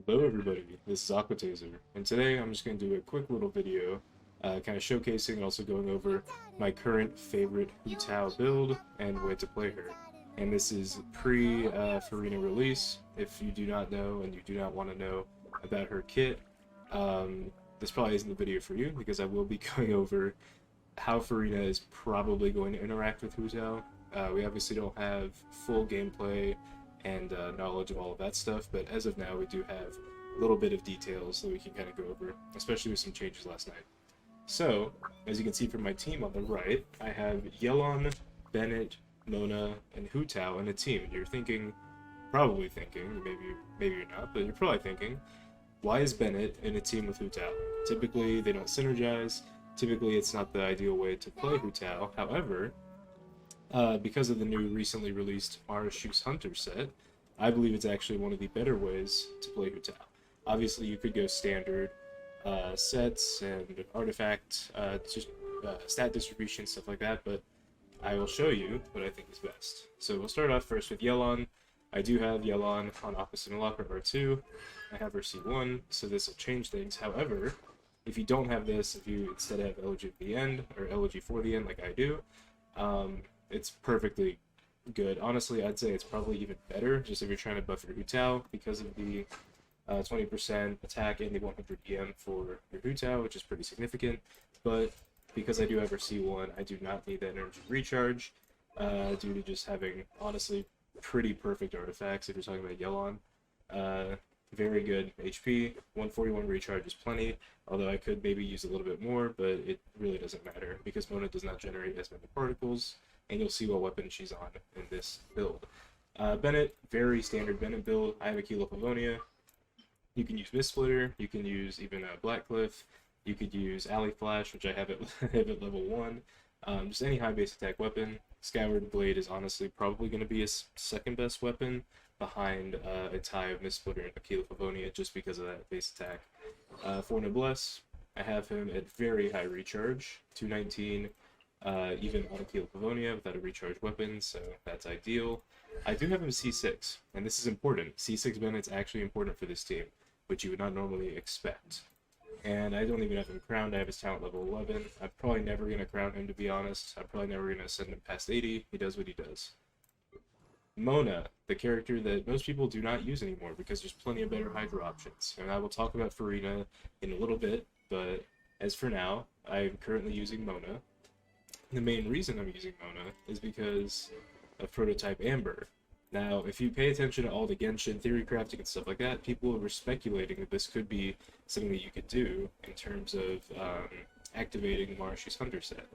Hello everybody, this is Aquataser, and today I'm just going to do a quick little video kind of showcasing and also going over my current favorite Hu Tao build and way to play her. And this is pre-Furina release. If you do not know and you do not want to know about her kit, this probably isn't the video for you because I will be going over how Furina is probably going to interact with Hu Tao. We obviously don't have full gameplay and knowledge of all of that stuff, but as of now we do have a little bit of details that we can kind of go over, especially with some changes last night. So, as you can see from my team on the right, I have Yelon, Bennett, Mona, and Hu Tao in a team, and you're thinking, probably thinking, maybe you're not, but you're probably thinking, why is Bennett in a team with Hu Tao? Typically, they don't synergize. Typically, it's not the ideal way to play Hu Tao. However, because of the new recently released Marashu's Hunter set, I believe it's actually one of the better ways to play Hu Tao. Obviously, you could go standard sets and artifact, stat distribution, stuff like that, but I will show you what I think is best. So we'll start off first with Yelon. I do have Yelon on Opposite Locker R2. I have her C1, so this will change things. However, if you don't have this, if you instead have LG at the end, or LG for the end like I do, it's perfectly good. Honestly, I'd say it's probably even better, just if you're trying to buff your Hu Tao, because of the 20% attack and the 100 EM for your Hu Tao, which is pretty significant. But because I do have her C1, I do not need that energy recharge, due to just having, honestly, pretty perfect artifacts if you're talking about Yelon. Very good HP, 141 recharge is plenty, although I could maybe use a little bit more, but it really doesn't matter, because Mona does not generate as many particles, and you'll see what weapon she's on in this build. Bennett, very standard Bennett build. I have a Kilo Pavonia. You can use Mist Splitter, you can use even Blackcliff, you could use Alley Flash, which I have at, have at level 1. Just any high base attack weapon. Scoured Blade is honestly probably going to be his second best weapon behind a tie of Mist Splitter and Aquila Pavonia, just because of that base attack. For Noblesse, I have him at very high recharge, 219, even on Aquila Pavonia without a recharge weapon, so that's ideal. I do have him C6, and this is important. C6 Bennett's actually important for this team, which you would not normally expect. And I don't even have him crowned. I have his talent level 11. I'm probably never going to crown him, to be honest. I'm probably never going to send him past 80. He does what he does. Mona, the character that most people do not use anymore because there's plenty of better Hydra options. And I will talk about Furina in a little bit, but as for now, I'm currently using Mona. The main reason I'm using Mona is because of Prototype Amber. Now, if you pay attention to all the Genshin theory crafting and stuff like that, people were speculating that this could be something that you could do in terms of activating Marashi's Hunter set.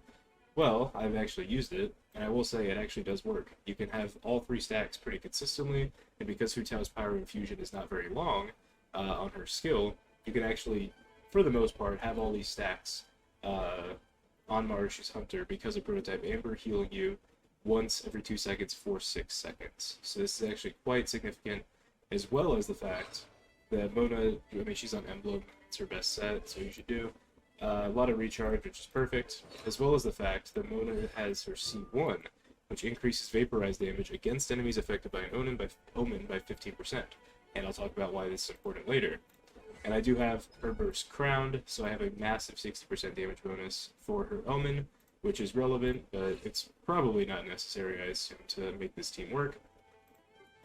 Well, I've actually used it, and I will say it actually does work. You can have all 3 stacks pretty consistently, and because Hu Tao's Power Infusion is not very long on her skill, you can actually, for the most part, have all these stacks on Marashi's Hunter because of Prototype Amber healing you once every 2 seconds for 6 seconds. So this is actually quite significant, as well as the fact that Mona, I mean, she's on Emblem, it's her best set, so you should do. A lot of recharge, which is perfect, as well as the fact that Mona has her C1, which increases vaporize damage against enemies affected by an omen by 15%. And I'll talk about why this is important later. And I do have her burst crowned, so I have a massive 60% damage bonus for her omen, which is relevant, but it's probably not necessary, I assume, to make this team work.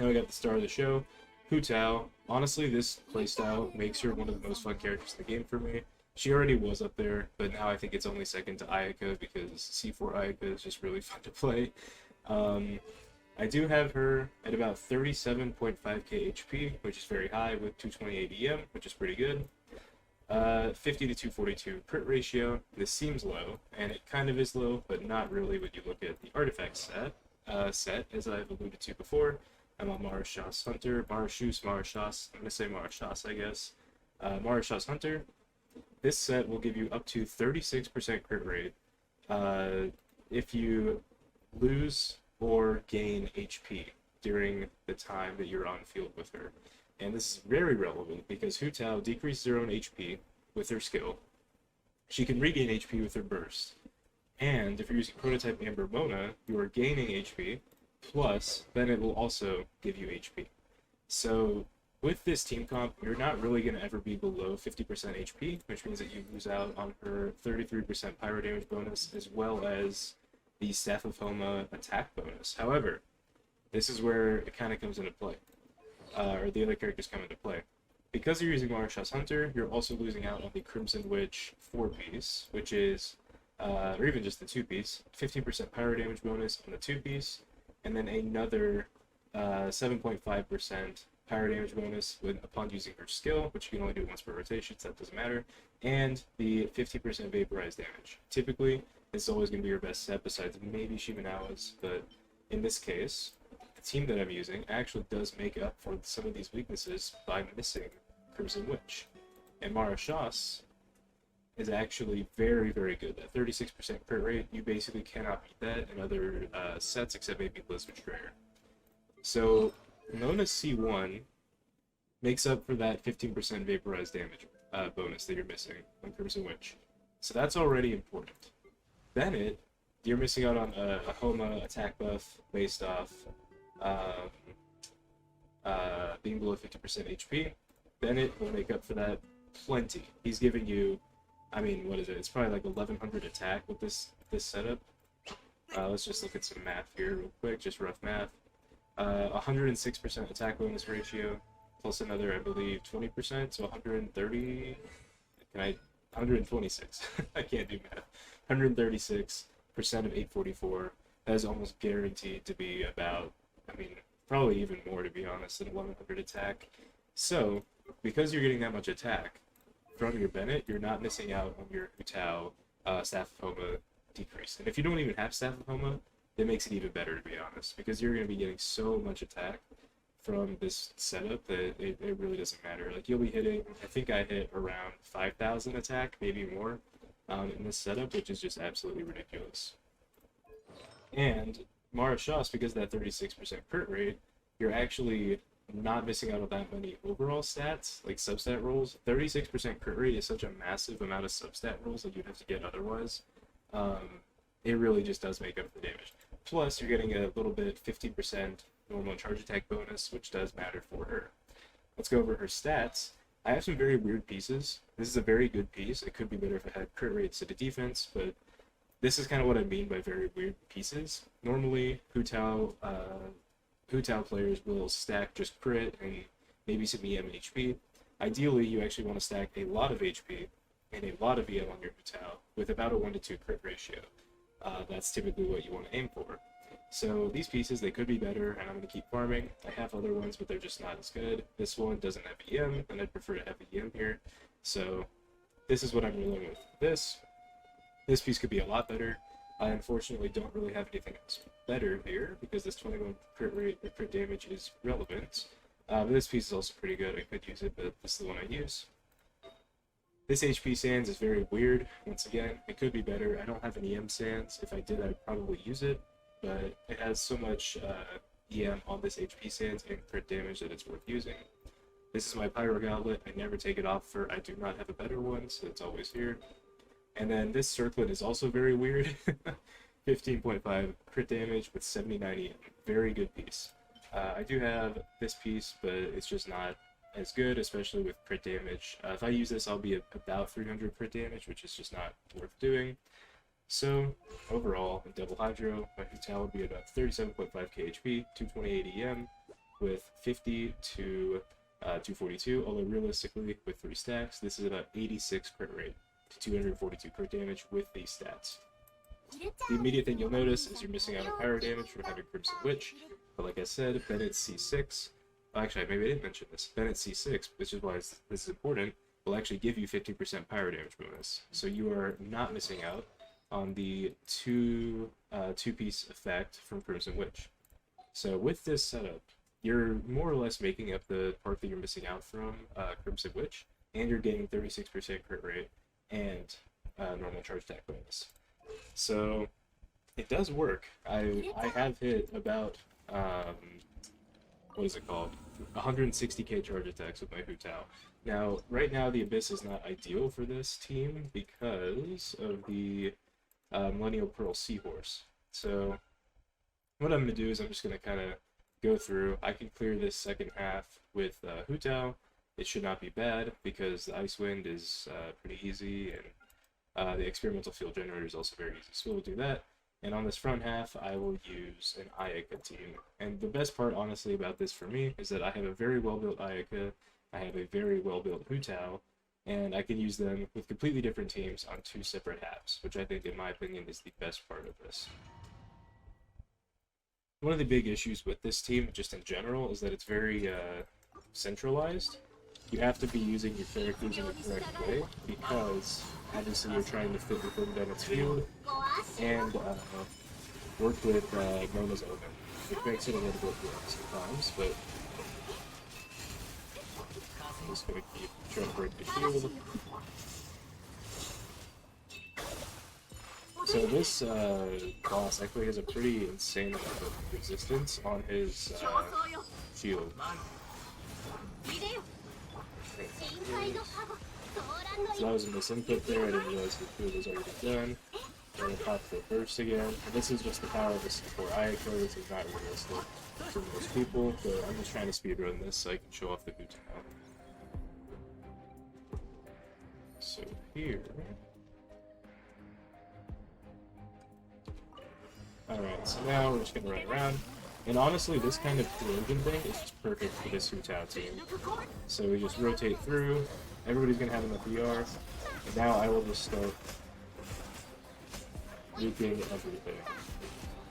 Now we got the star of the show, Hu Tao. Honestly, this playstyle makes her one of the most fun characters in the game for me. She already was up there, but now I think it's only second to Ayaka because C4 Ayaka is just really fun to play. I do have her at about 37.5k HP, which is very high with 228 EM, which is pretty good. 50 to 242 crit ratio. This seems low, and it kind of is low, but not really when you look at the artifact set, as I've alluded to before. I'm on Marashu's Hunter, Marashu's, Marashas, I'm going to say Marashas, I guess. Marashu's Hunter. This set will give you up to 36% crit rate if you lose or gain HP during the time that you're on field with her. And this is very relevant because Hu Tao decreases her own HP with her skill. She can regain HP with her burst. And if you're using Prototype Amber Mona, you are gaining HP, plus Bennett will also give you HP. So with this team comp, you're not really going to ever be below 50% HP, which means that you lose out on her 33% pyro damage bonus, as well as the Staff of Homa attack bonus. However, this is where it kind of comes into play, or the other characters come into play. Because you're using Marshall's Hunter, you're also losing out on the Crimson Witch 4-piece, which is, or even just the 2-piece, 15% pyro damage bonus on the 2-piece, and then another 7.5% pyro damage bonus upon using her skill, which you can only do once per rotation, so that doesn't matter, and the 50% vaporized damage. Typically, this is always going to be your best set, besides maybe Shimenawa's, but in this case, the team that I'm using actually does make up for some of these weaknesses by missing Crimson Witch. And Marashas is actually very, very good. That 36% crit rate, you basically cannot beat that in other sets except maybe Blizzard Strayer. So, Nona C1 makes up for that 15% vaporized damage bonus that you're missing on Crimson Witch. So that's already important. Bennett, you're missing out on a Homa attack buff based off being below 50% HP. Bennett will make up for that plenty. He's giving you, I mean, what is it? It's probably like 1100 attack with this setup. Let's just look at some math here real quick, just rough math. 106% attack bonus ratio, plus another, I believe, 20%, so 130. 126. I can't do math. 136% of 844. That is almost guaranteed to be about, I mean, probably even more, to be honest, than 1100 attack. So, because you're getting that much attack from your Bennett, you're not missing out on your Utao Staff of Homa decrease. And if you don't even have Staff of Homa, it makes it even better, to be honest, because you're going to be getting so much attack from this setup that it really doesn't matter. Like, you'll be hitting, I think I hit around 5,000 attack, maybe more, in this setup, which is just absolutely ridiculous. And Marashas, because of that 36% crit rate, you're actually not missing out on that many overall stats, like substat rolls. 36% crit rate is such a massive amount of substat rolls that you'd have to get otherwise. It really just does make up the damage. Plus, you're getting a little bit 50% normal charge attack bonus, which does matter for her. Let's go over her stats. I have some very weird pieces. This is a very good piece. It could be better if it had crit rate instead of defense, but this is kind of what I mean by very weird pieces. Normally, Hu Tao players will stack just crit and maybe some EM and HP. Ideally, you actually want to stack a lot of HP and a lot of EM on your Hu Tao with about a 1-to-2 crit ratio. That's typically what you want to aim for. So these pieces, they could be better, and I'm going to keep farming. I have other ones, but they're just not as good. This one doesn't have EM, and I'd prefer to have EM here. So this is what I'm rolling with. This piece could be a lot better. I unfortunately don't really have anything else better here, because this 21 crit rate or crit damage is relevant. But this piece is also pretty good. I could use it, but this is the one I use. This HP Sands is very weird. Once again, it could be better. I don't have an EM Sands. If I did, I'd probably use it, but it has so much EM on this HP Sands and crit damage that it's worth using. This is my Pyro Goblet. I never take it off for I do not have a better one, so it's always here. And then this Circlet is also very weird. 15.5 crit damage with 79 EM. Very good piece. I do have this piece, but it's just not as good, especially with crit damage. If I use this, I'll be about 300 crit damage, which is just not worth doing. So, overall, in Double Hydro, my Hu Tao would be about 37.5k HP, 228 EM, with 50 to 242, although realistically, with 3 stacks, this is about 86 crit rate to 242 crit damage with these stats. The immediate thing you'll notice is you're missing out on pyro damage from having Crimson Witch, but like I said, Bennett C6, actually, maybe I didn't mention this, Bennett C6, which is why this is important, will actually give you 50% pyro damage bonus, so you are not missing out on the two-piece effect from Crimson Witch. So with this setup, you're more or less making up the part that you're missing out from Crimson Witch, and you're gaining 36% crit rate and normal charge attack bonus. So it does work. I have hit about what is it called? 160k charge attacks with my Hu Tao. Now, right now the Abyss is not ideal for this team because of the Millennial Pearl Seahorse. So what I'm going to do is I'm just going to kind of go through. I can clear this second half with Hu Tao. It should not be bad because the Ice Wind is pretty easy, and the experimental field generator is also very easy. So we'll do that. And on this front half, I will use an Ayaka team. And the best part, honestly, about this for me is that I have a very well-built Ayaka, I have a very well-built Hu Tao, and I can use them with completely different teams on 2 separate halves, which I think, in my opinion, is the best part of this. One of the big issues with this team, just in general, is that it's very centralized. You have to be using your characters in the correct way, because obviously you're trying to fit within Bennett's field and work with Mona's Omen, which makes it a little bit weird sometimes, but I'm just going to keep trying to break the shield. So this boss actually has a pretty insane amount of resistance on his shield. So that was a misinput there, I didn't realize the field was already done. I'm going to pop the burst again, and this is just the power of the C4 Ayako. This is not realistic for most people, but I'm just trying to speedrun this so I can show off the Hu Tao. So here... Alright, so now we're just going to run around. And honestly, this kind of collision thing is just perfect for this Hu Tao team. So we just rotate through, everybody's going to have enough ER, and now I will just start nuking everything.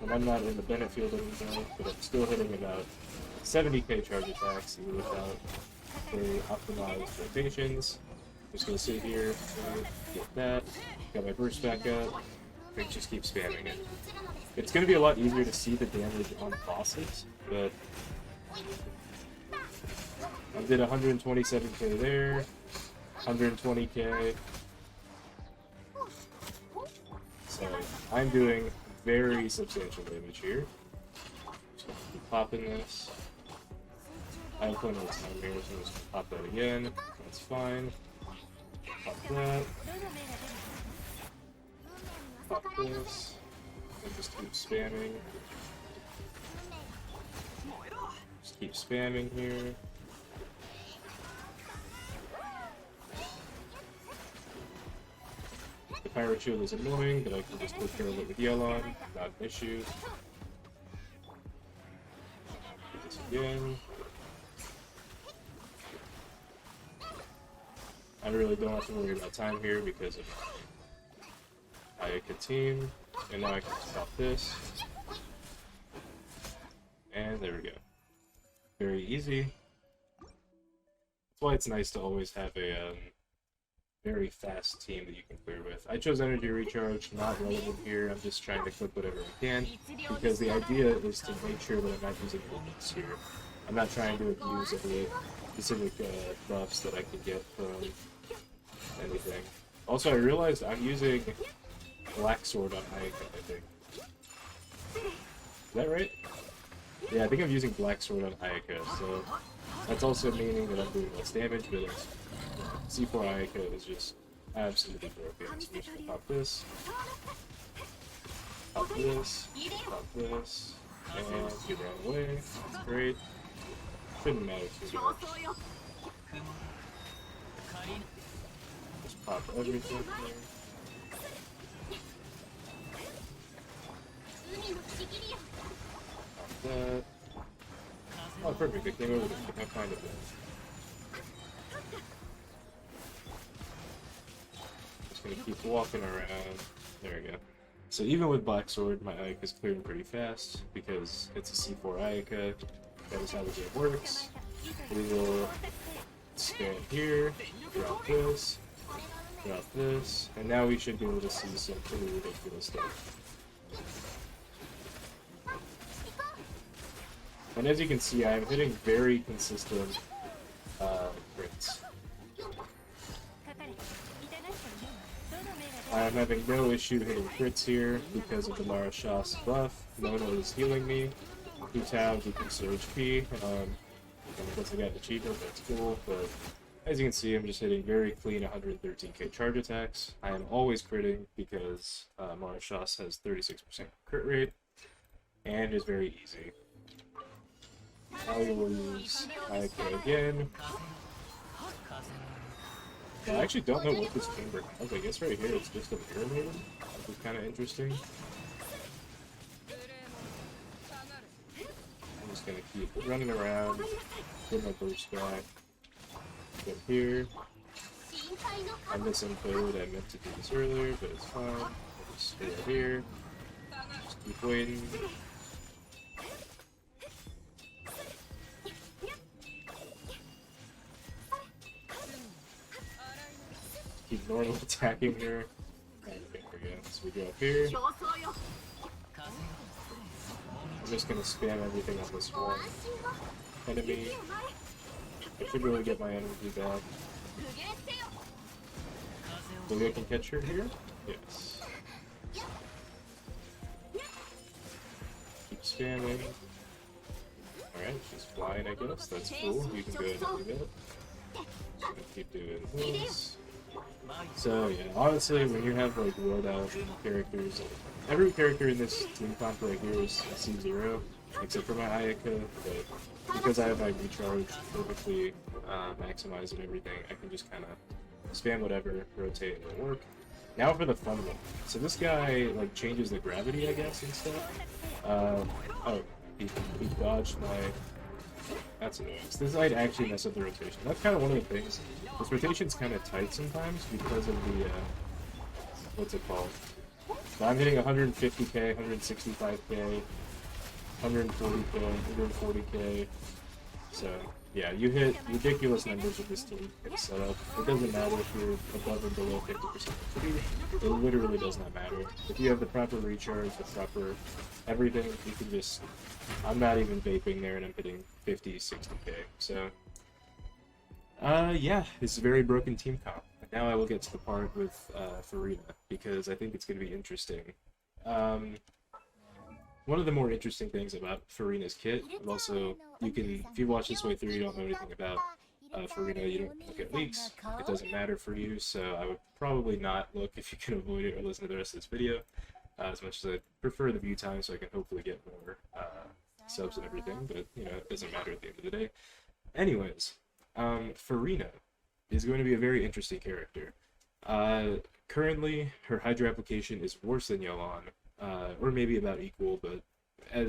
And I'm not in the Bennett field anymore, but I'm still hitting about 70k charge attacks even without very optimized rotations. I'm just going to sit here, get that, got my burst back up, and just keep spamming it. It's going to be a lot easier to see the damage on bosses, but I did 127k there, 120k, so I'm doing very substantial damage here. Just going to keep popping this. I have plenty of time here, so I'm just going to pop that again. That's fine. Pop that. Pop this. And just keep spamming. Just keep spamming here. The pirate shield is annoying, but I can just take care of it with yell on, not an issue. Do this again. I really don't have to worry about time here because of Ayaka team. And now I can stop this. And there we go. Very easy. That's why it's nice to always have a very fast team that you can clear with. I chose energy recharge, not relevant here. I'm just trying to click whatever I can, because the idea is to make sure that I'm not using limits here. I'm not trying to abuse any specific buffs that I can get from anything. Also, I realized I'm using Black Sword on Ayaka, I think. Is that right? Yeah, I think I'm using Black Sword on Ayaka, so that's also meaning that I'm doing less damage, but C4 Ayaka is just absolutely broken. So I'm just gonna pop this, pop this, pop this, and get out of the way. That's great. Shouldn't matter too much. Just pop everything here. That. Oh, perfect. It came over to I find it. Just gonna keep walking around. There we go. So even with Black Sword, my Ayaka is clearing pretty fast because it's a C4 Ayaka. That is how the game works. We will stand here, drop this, and now we should be able to see some pretty ridiculous stuff. And as you can see, I am hitting very consistent crits. I am having no issue hitting crits here because of the Mara Shas buff. Mona is healing me. Hu Tao decreases HP. And because I got the achievement, that's cool. But as you can see, I'm just hitting very clean 113k charge attacks. I am always critting because Mara Shas has 36% crit rate and is very easy. Now we will use Ayaka again. I actually don't know what this chamber has. I guess right here it's just a mirror maiden, which is kind of interesting. I'm just gonna keep running around, get my burst back. Get here. I misinfo I meant to do this earlier, but it's fine. I'll just stay right here. Just keep waiting. Keep normal attacking her. And there we go. So we go up here. I'm just gonna spam everything on this one enemy. I should really get my energy back. Maybe I can catch her here? Yes. Keep spamming. Alright, she's flying, I guess. That's cool. You can go ahead and do that. Just gonna keep doing this. So, yeah, honestly, when you have, like, rolled out characters, every character in this team comp right here is C0, except for my Ayaka, but because I have my recharge perfectly maximized and everything, I can just kind of spam whatever, rotate, and it'll work. Now for the fun one. So this guy, like, changes the gravity, I guess, and stuff. Oh, he dodged my... That's annoying. So this might actually mess up the rotation. That's kind of one of the things. This rotation's kind of tight sometimes because of the, what's it called? So I'm hitting 150k, 165k, 140k, 140k. So, yeah, you hit ridiculous numbers with this team setup. It doesn't matter if you're above or below 50% speed. It literally does not matter. If you have the proper recharge, the proper everything, you can just... I'm not even vaping there and I'm hitting 50, 60k. So, yeah, this is a very broken team comp. And now I will get to the part with Furina, because I think it's going to be interesting. One of the more interesting things about Furina's kit, and also, you can, if you watch this way through, you don't know anything about Furina, you don't look at leaks, it doesn't matter for you, so I would probably not look if you can avoid it or listen to the rest of this video, as much as I prefer the view time so I can hopefully get more subs and everything, but, you know, it doesn't matter at the end of the day. Anyways, Furina is going to be a very interesting character. Currently, her Hydra application is worse than Yelan, or maybe about equal, but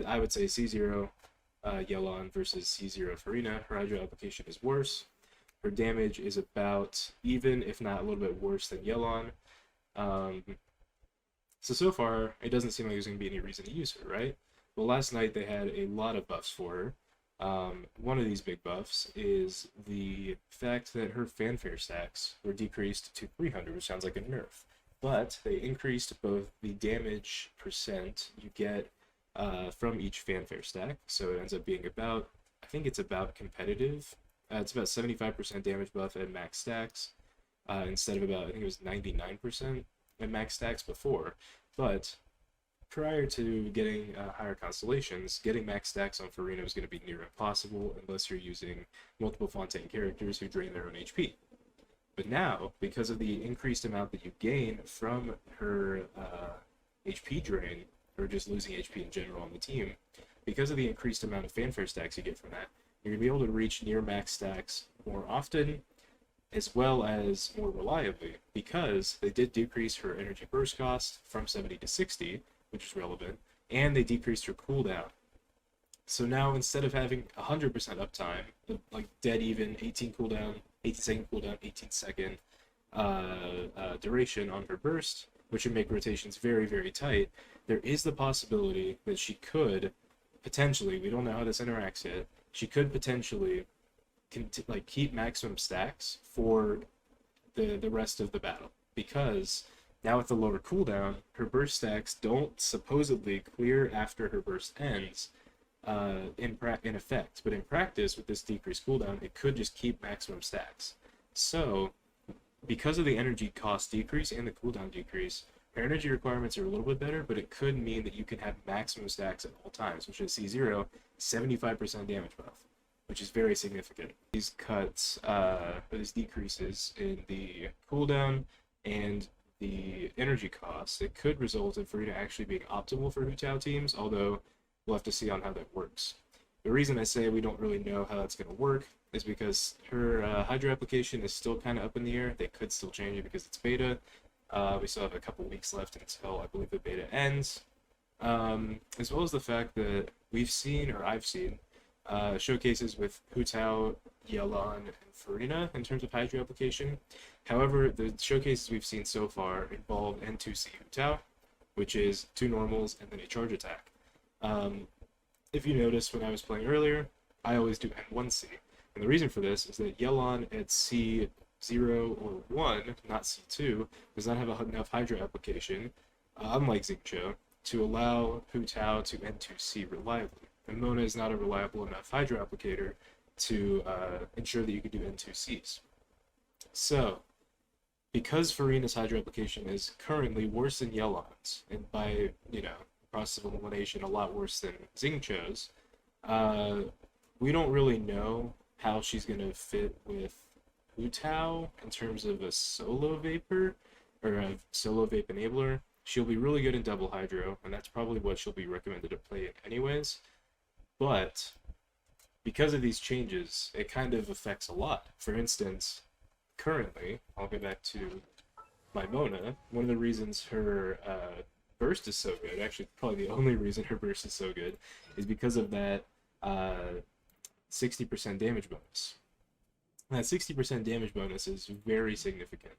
I would say C0 Yelan versus C0 Furina. Her Hydra application is worse. Her damage is about even, if not a little bit worse than Yelan. So far, it doesn't seem like there's going to be any reason to use her, right? Well, last night they had a lot of buffs for her. One of these big buffs is the fact that her fanfare stacks were decreased to 300, which sounds like a nerf. But they increased both the damage percent you get from each fanfare stack, so it ends up being about, I think it's about competitive. It's about 75% damage buff at max stacks, instead of about, I think it was 99% at max stacks before. But prior to getting higher constellations, getting max stacks on Furina was going to be near impossible unless you're using multiple Fontaine characters who drain their own HP. But now, because of the increased amount that you gain from her HP drain, or just losing HP in general on the team, because of the increased amount of fanfare stacks you get from that, you're going to be able to reach near max stacks more often, as well as more reliably, because they did decrease her energy burst cost from 70 to 60, which is relevant, and they decreased her cooldown. So now, instead of having 100% uptime, like dead even, 18 cooldown, 18 second cooldown, 18 second duration on her burst, which would make rotations very, very tight, there is the possibility that she could, potentially, we don't know how this interacts yet, she could potentially keep maximum stacks for the rest of the battle, because now with the lower cooldown, her burst stacks don't supposedly clear after her burst ends in effect, but in practice, with this decreased cooldown, it could just keep maximum stacks. So, because of the energy cost decrease and the cooldown decrease, her energy requirements are a little bit better, but it could mean that you can have maximum stacks at all times, which is C0, 75% damage buff, which is very significant. These cuts, these decreases in the cooldown and the energy costs, it could result in Furina actually being optimal for Hu Tao teams, although we'll have to see on how that works. The reason I say we don't really know how that's going to work is because her Hydro application is still kind of up in the air. They could still change it because it's beta. We still have a couple weeks left until I believe the beta ends. As well as the fact that we've seen, or I've seen, showcases with Hu Tao, Yelan, and Furina in terms of Hydro application. However, the showcases we've seen so far involve N2C Hu Tao, which is 2 normals and then a charge attack. If you noticed when I was playing earlier, I always do N1C. And the reason for this is that Yelan at C0 or 1, not C2, does not have enough Hydro application, unlike Xingqiu, to allow Hu Tao to N2C reliably. And Mona is not a reliable enough Hydro applicator to ensure that you can do N2Cs. So, because Furina's Hydro application is currently worse than Yelan's, and by, process of elimination a lot worse than Xingqiu's, we don't really know how she's going to fit with Hu Tao in terms of a solo vapor, or a solo vape enabler. She'll be really good in double Hydro, and that's probably what she'll be recommended to play in anyways. But because of these changes, it kind of affects a lot. For instance, currently, I'll go back to my Mona. One of the reasons her burst is so good, actually probably the only reason her burst is so good, is because of that 60% damage bonus. That 60% damage bonus is very significant,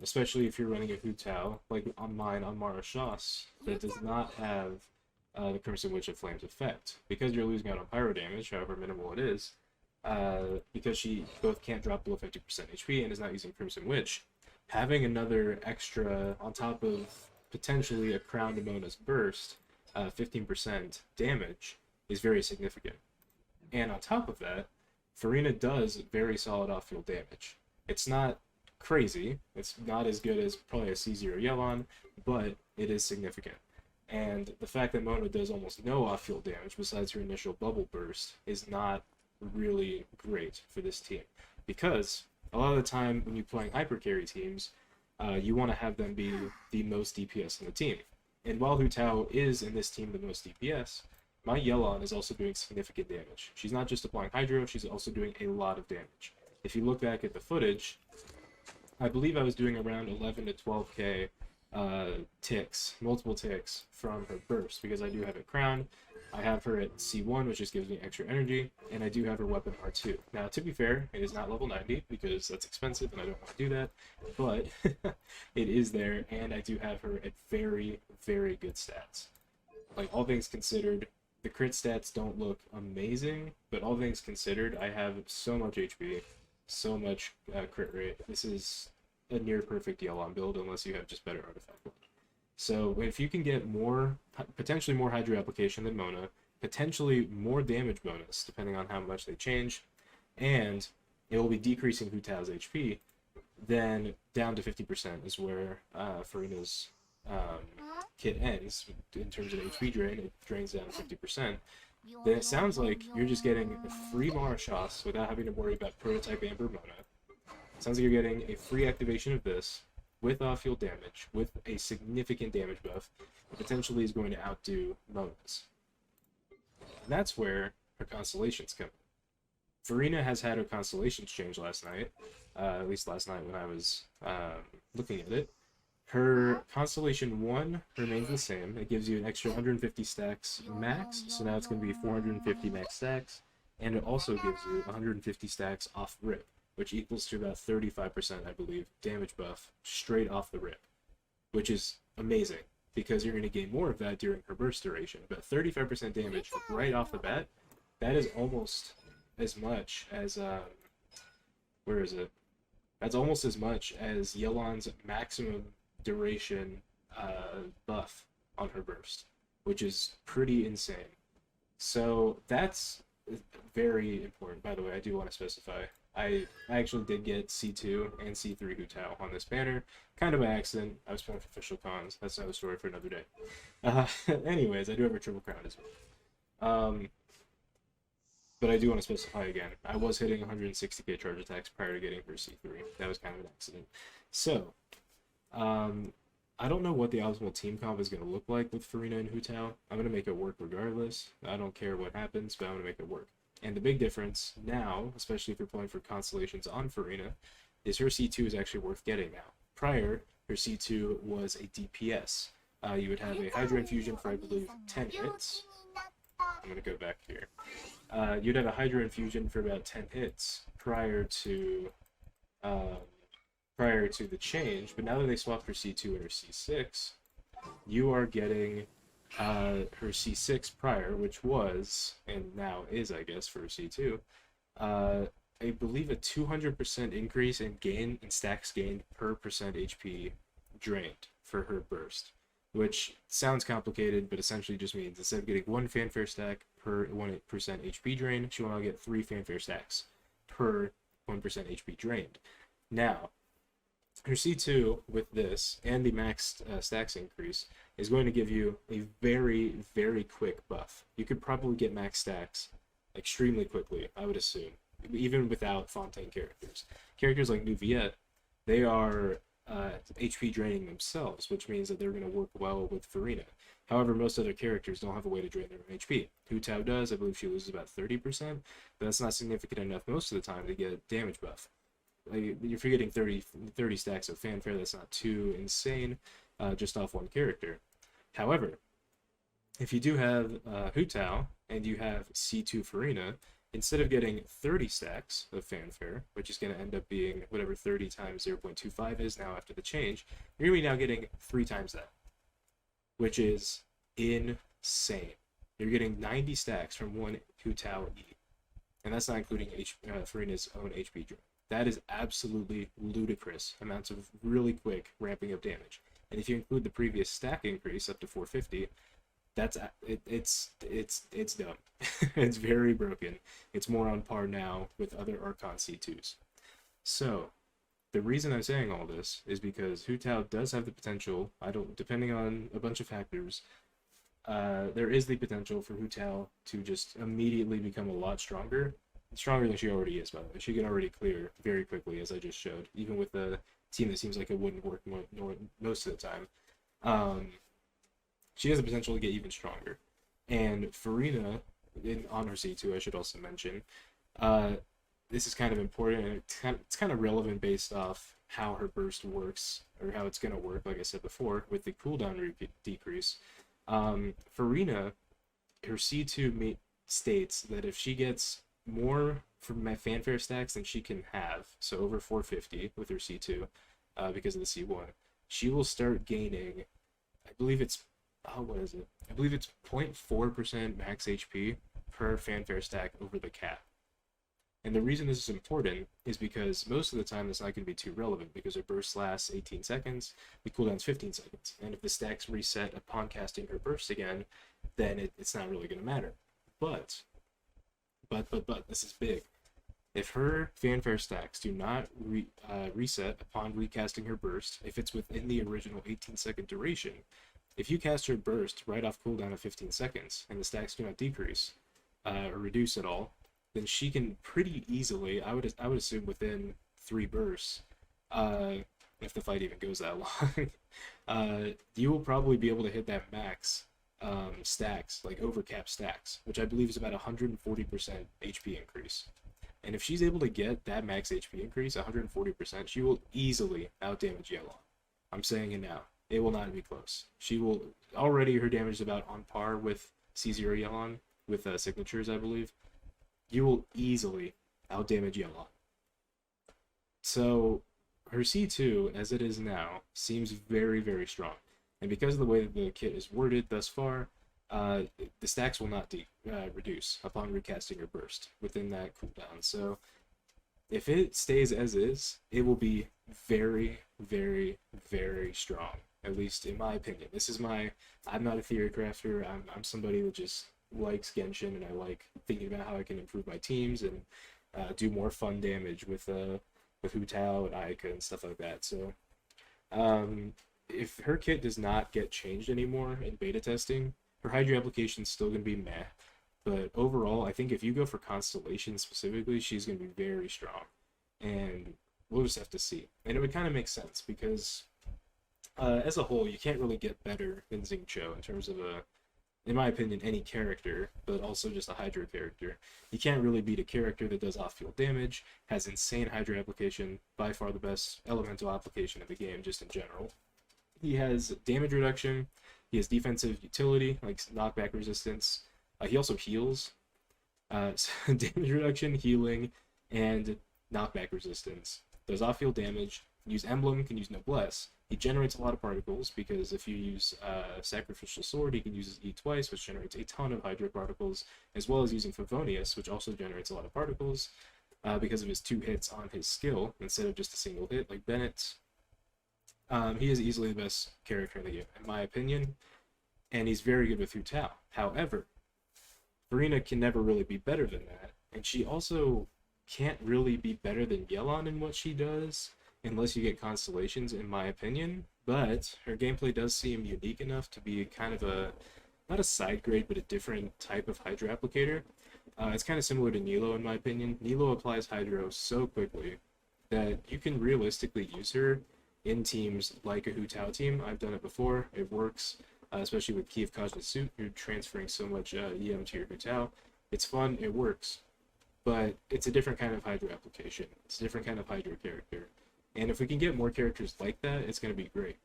especially if you're running a Hu Tao, like on mine, on Mara Shas, that does not have the Crimson Witch of Flames effect. Because you're losing out on pyro damage, however minimal it is, because she both can't drop below 50% HP and is not using Crimson Witch, having another extra on top of potentially a Crown Mona's burst, 15% damage, is very significant. And on top of that, Furina does very solid off-field damage. It's not crazy, it's not as good as probably a C0 Yelan, but it is significant. And the fact that Mona does almost no off-field damage besides her initial bubble burst is not really great for this team. Because a lot of the time when you're playing hyper carry teams, you want to have them be the most DPS in the team. And while Hu Tao is in this team the most DPS, my Yelan is also doing significant damage. She's not just applying Hydro, she's also doing a lot of damage. If you look back at the footage, I believe I was doing around 11 to 12k ticks, multiple ticks from her burst, because I do have it crowned. I have her at C1, which just gives me extra energy, and I do have her weapon R2. Now, to be fair, it is not level 90, because that's expensive and I don't want to do that, but it is there, and I do have her at very, very good stats. Like, all things considered, the crit stats don't look amazing, but all things considered, I have so much HP, so much crit rate. This is a near perfect Yelan build, unless you have just better artifact build. So if you can get more, potentially more Hydro application than Mona, potentially more damage bonus, depending on how much they change, and it will be decreasing Hu Tao's HP, then down to 50% is where Furina's kit ends. In terms of HP drain, it drains down 50%. Then it sounds like you're just getting a free Mara Shas without having to worry about Prototype Amber Mona. It sounds like you're getting a free activation of this, with off-field damage, with a significant damage buff, that potentially is going to outdo Mona's. And that's where her constellations come in. Furina has had her constellations change last night, at least last night when I was looking at it. Her Constellation 1 remains the same. It gives you an extra 150 stacks max, so now it's going to be 450 max stacks, and it also gives you 150 stacks off rip, which equals to about 35%, I believe, damage buff straight off the rip, which is amazing, because you're going to gain more of that during her burst duration. But 35% damage right off the bat, that is almost as much as, where is it? That's almost as much as Yelan's maximum duration buff on her burst, which is pretty insane. So that's very important. By the way, I do want to specify, I actually did get C2 and C3 Hu Tao on this banner, kind of by accident. I was playing for official cons. That's another story for another day. Anyways, I do have a triple crown as well. But I do want to specify again, I was hitting 160k charge attacks prior to getting her C3. That was kind of an accident. So, I don't know what the optimal team comp is going to look like with Furina and Hu Tao. I'm going to make it work regardless. I don't care what happens, but I'm going to make it work. And the big difference now, especially if you're playing for Constellations on Furina, is her C2 is actually worth getting now. Prior, her C2 was a DPS. You would have a Hydra Infusion for, I believe, 10 hits. I'm going to go back here. You'd have a Hydra Infusion for about 10 hits prior to the change, but now that they swapped her C2 and her C6, you are getting her C6 prior, which was, and now is, I guess, for her C2, I believe a 200% increase in stacks gained per percent HP drained for her burst, which sounds complicated, but essentially just means instead of getting 1 fanfare stack per 1% HP drain, she will now get 3 fanfare stacks per 1% HP drained. Now, her C2 with this and the max stacks increase is going to give you a very, very quick buff. You could probably get max stacks extremely quickly, I would assume, even without Fontaine characters. Characters like Nuviet, they are HP draining themselves, which means that they're going to work well with Furina. However, most other characters don't have a way to drain their own HP. Hu Tao does. I believe she loses about 30%, but that's not significant enough most of the time to get a damage buff. Like, if you're getting 30 stacks of fanfare, that's not too insane, just off one character. However, if you do have Hu Tao and you have C2 Furina, instead of getting 30 stacks of fanfare, which is going to end up being whatever 30 times 0.25 is now after the change, you're going to be now getting 3 times that, which is insane. You're getting 90 stacks from one Hu Tao E, and that's not including Furina's own HP drain. That is absolutely ludicrous amounts of really quick ramping up damage. And if you include the previous stack increase up to 450, that's it's dumb. It's very broken. It's more on par now with other Archon C2s. So the reason I'm saying all this is because Hu Tao does have the potential. Depending on a bunch of factors, there is the potential for Hu Tao to just immediately become a lot stronger than she already is, by the way. She can already clear very quickly, as I just showed, even with a team that seems like it wouldn't work most of the time. She has the potential to get even stronger. And Furina, on her C2, I should also mention, this is kind of important, and it's kind of relevant based off how her burst works, or how it's going to work, like I said before, with the cooldown decrease. Furina, her C2 states that if she gets more from my fanfare stacks than she can have, so over 450 with her C2, because of the C1, she will start gaining, I believe it's, what is it? I believe it's 0.4% max HP per fanfare stack over the cap. And the reason this is important is because most of the time it's not going to be too relevant, because her burst lasts 18 seconds, the cooldown's 15 seconds, and if the stacks reset upon casting her burst again, then it's not really going to matter. But this is big. If her fanfare stacks do not reset upon recasting her burst, if it's within the original 18-second duration, if you cast her burst right off cooldown of 15 seconds and the stacks do not decrease or reduce at all, then she can pretty easily, I would assume within 3 bursts, if the fight even goes that long, you will probably be able to hit that max stacks, like overcap stacks, which I believe is about 140% HP increase. And if she's able to get that max HP increase, 140%, she will easily outdamage Yellow. I'm saying it now. It will not be close. She will, already her damage is about on par with C0 Yelan, with signatures, I believe. You will easily outdamage Yelan. So her C2, as it is now, seems very, very strong. And because of the way that the kit is worded thus far, the stacks will not reduce upon recasting your burst within that cooldown. So if it stays as is, it will be very, very, very strong. At least in my opinion. I'm not a theory crafter. I'm somebody that just likes Genshin, and I like thinking about how I can improve my teams and do more fun damage with Hu Tao and Ayaka and stuff like that. So if her kit does not get changed anymore in beta testing, her Hydra application is still going to be meh. But overall, I think if you go for Constellation specifically, she's going to be very strong. And we'll just have to see. And it would kind of make sense, because as a whole, you can't really get better than Xingqiu in terms of in my opinion, any character, but also just a Hydra character. You can't really beat a character that does off-field damage, has insane Hydra application, by far the best elemental application in the game, just in general. He has damage reduction, he has defensive utility, like knockback resistance. He also heals. So damage reduction, healing, and knockback resistance. Does off-field damage, can use Emblem, can use Noblesse. He generates a lot of particles because if you use Sacrificial Sword, he can use his E twice, which generates a ton of Hydra particles, as well as using Favonius, which also generates a lot of particles because of his 2 hits on his skill instead of just a single hit like Bennett. He is easily the best character in the game, in my opinion, and he's very good with Hu Tao. However, Furina can never really be better than that, and she also can't really be better than Yelan in what she does, unless you get constellations, in my opinion. But her gameplay does seem unique enough to be kind of not a side grade, but a different type of Hydra applicator. It's kind of similar to Nilo, in my opinion. Nilo applies Hydro so quickly that you can realistically use her in teams like a Hu Tao team. I've done it before. It works, especially with Key of Kajna's suit. You're transferring so much EM to your Hu Tao. It's fun, it works. But it's a different kind of Hydra application. It's a different kind of Hydra character. And if we can get more characters like that, it's going to be great.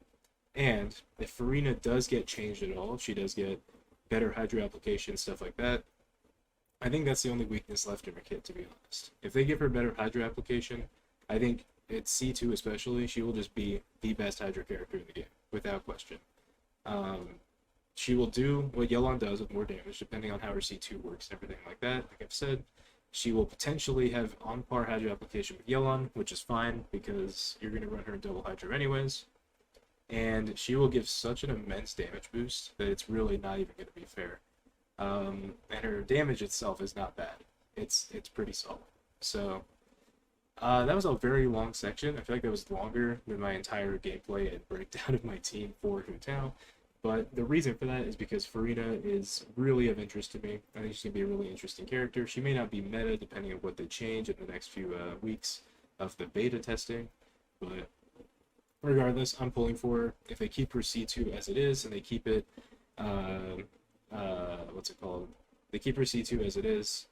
And if Furina does get changed at all, if she does get better Hydra application, stuff like that, I think that's the only weakness left in her kit, to be honest. If they give her better Hydra application, I think at C2 especially, she will just be the best Hydra character in the game, without question. She will do what Yelan does with more damage, depending on how her C2 works and everything like that, like I've said. She will potentially have on-par Hydra application with Yelan, which is fine, because you're going to run her in double Hydra anyways. And she will give such an immense damage boost that it's really not even going to be fair. And her damage itself is not bad. It's pretty solid. So, that was a very long section. I feel like that was longer than my entire gameplay and breakdown of my team for Hu Tao. But the reason for that is because Furina is really of interest to me. I think she's going to be a really interesting character. She may not be meta depending on what they change in the next few weeks of the beta testing. But regardless, I'm pulling for her. If they keep her C2 as it is and they keep it, what's it called? They keep her C2 as it is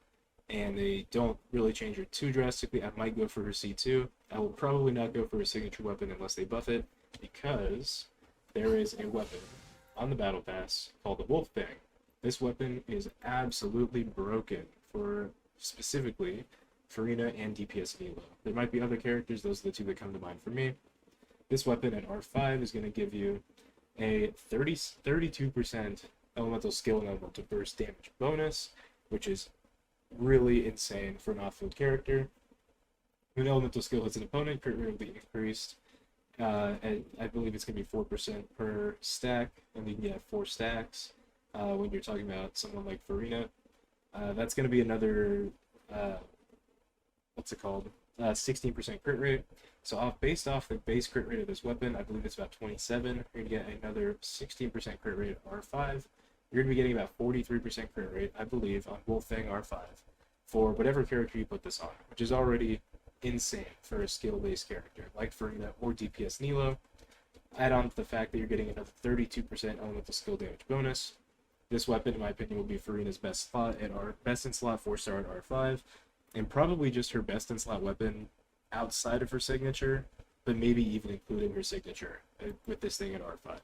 and they don't really change her too drastically, I might go for her C2. I will probably not go for her signature weapon unless they buff it, because there is a weapon on the battle pass called the Wolf Fang. This weapon is absolutely broken for specifically Furina and DPS Nilo. There might be other characters, those are the two that come to mind for me. This weapon at R5 is going to give you a 32% elemental skill and elemental burst damage bonus, which is really insane for an off-field character. When elemental skill hits an opponent, crit rate will be increased. And I believe it's going to be 4% per stack, and you can get 4 stacks when you're talking about someone like Furina. That's going to be another, what's it called, 16% crit rate. So based off the base crit rate of this weapon, I believe it's about 27. You're going to get another 16% crit rate at R5. You're going to be getting about 43% crit rate, I believe, on Wolfang R5 for whatever character you put this on, which is already insane for a skill-based character like Furina or DPS Nilo. Add on to the fact that you're getting another 32% elemental skill damage bonus. This weapon, in my opinion, will be Furina's best slot at best in slot 4-star at R5, and probably just her best in slot weapon outside of her signature, but maybe even including her signature with this thing at R5.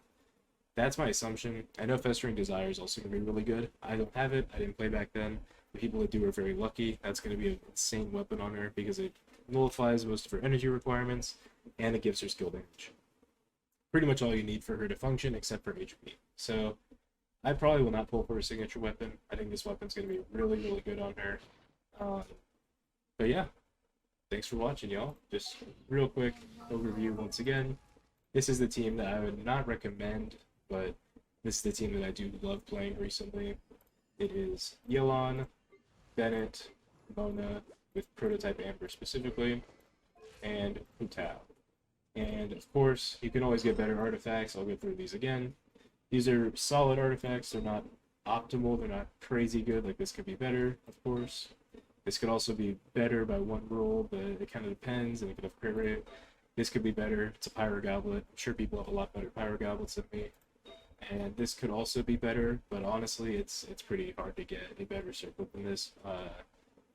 That's my assumption. I know Festering Desire is also going to be really good. I don't have it. I didn't play back then. The people that do are very lucky. That's going to be an insane weapon on her because it nullifies most of her energy requirements, and it gives her skill damage. Pretty much all you need for her to function, except for HP. So, I probably will not pull for her signature weapon. I think this weapon's going to be really, really good on her. But yeah, thanks for watching, y'all. Just real quick overview once again. This is the team that I would not recommend, but this is the team that I do love playing recently. It is Yelan, Bennett, Mona, with Prototype Amber specifically, and Hu Tao. And of course, you can always get better artifacts. I'll go through these again. These are solid artifacts. They're not optimal. They're not crazy good. Like, this could be better, of course. This could also be better by one roll, but it kind of depends, and it could have crit rate. This could be better. It's a pyro goblet. I'm sure people have a lot better pyro goblets than me. And this could also be better, but honestly, it's pretty hard to get any better circlet than this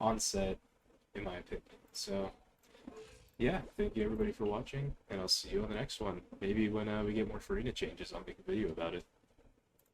on set, in my opinion. So, yeah, thank you everybody for watching, and I'll see you on the next one. Maybe when we get more Furina changes, I'll make a video about it.